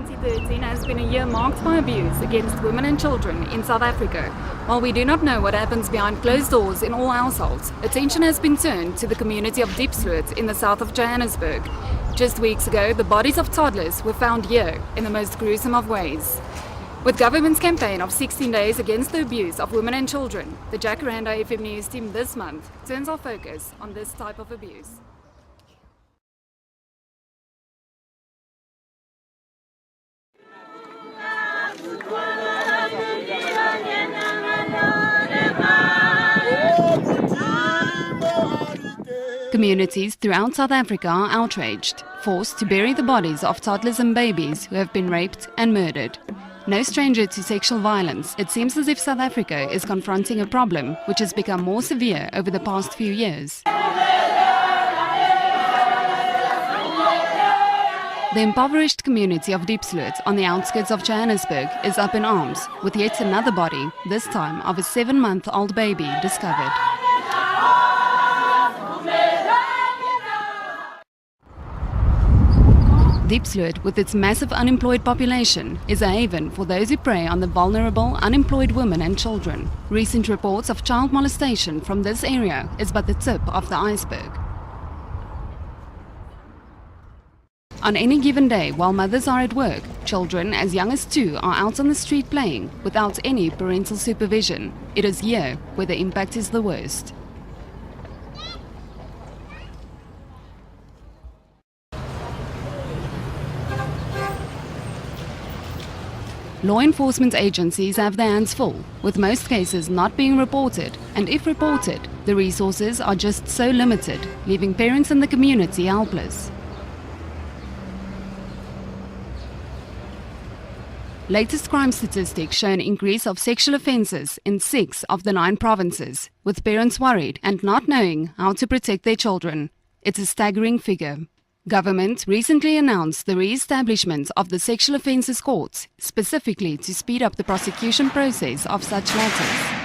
2013 has been a year marked by abuse against women and children in South Africa. While we do not know what happens behind closed doors in all households, attention has been turned to the community of Diepsloot in the south of Johannesburg. Just weeks ago, the bodies of toddlers were found here in the most gruesome of ways. With government's campaign of 16 days against the abuse of women and children, the Jacaranda FM news team this month turns our focus on this type of abuse. Communities throughout South Africa are outraged, forced to bury the bodies of toddlers and babies who have been raped and murdered. No stranger to sexual violence, it seems as if South Africa is confronting a problem which has become more severe over the past few years. The impoverished community of Diepsloot on the outskirts of Johannesburg is up in arms, with yet another body, this time of a 7-month-old baby, discovered. Diepsloot, with its massive unemployed population, is a haven for those who prey on the vulnerable, unemployed women and children. Recent reports of child molestation from this area is but the tip of the iceberg. On any given day, while mothers are at work, children as young as 2 are out on the street playing without any parental supervision. It is here where the impact is the worst. Law enforcement agencies have their hands full, with most cases not being reported, and if reported, the resources are just so limited, leaving parents and the community helpless. Latest crime statistics show an increase of sexual offences in 6 of the 9 provinces, with parents worried and not knowing how to protect their children. It's a staggering figure. Government recently announced the re-establishment of the sexual offences courts, specifically to speed up the prosecution process of such matters.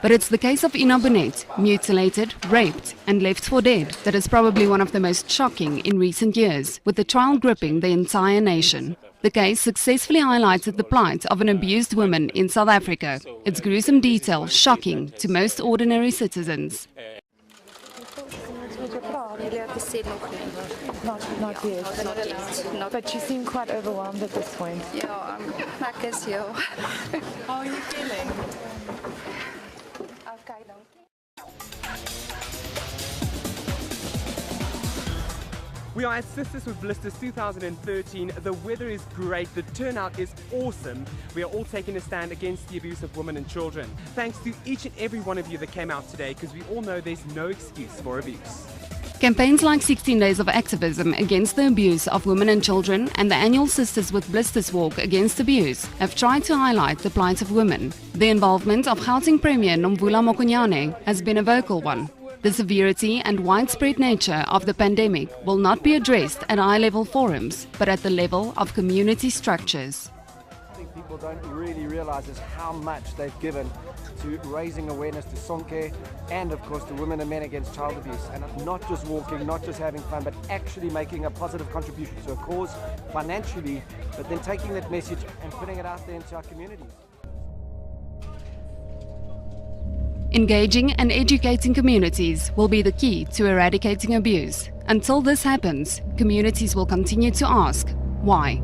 But it's the case of Ina Bonet, mutilated, raped and left for dead, that is probably one of the most shocking in recent years, with the trial gripping the entire nation. The case successfully highlighted the plight of an abused woman in South Africa, its gruesome detail shocking to most ordinary citizens. Not yet. But you seem quite overwhelmed at this point. Yeah, I guess so. How are you feeling? Okay, dankie. We are at Sisters with Blisters 2013. The weather is great, the turnout is awesome. We are all taking a stand against the abuse of women and children. Thanks to each and every one of you that came out today, because we all know there's no excuse for abuse. Campaigns like 16 Days of Activism against the abuse of women and children and the annual Sisters with Blisters Walk against abuse have tried to highlight the plight of women. The involvement of Gauteng Premier Nomvula Mokonyane has been a vocal one. The severity and widespread nature of the pandemic will not be addressed at high-level forums, but at the level of community structures. I think people don't really realize is how much they've given to raising awareness to Sonke and of course to women and men against child abuse, and not just walking, not just having fun, but actually making a positive contribution to a cause financially, but then taking that message and putting it out there into our communities. Engaging and educating communities will be the key to eradicating abuse. Until this happens, communities will continue to ask, why?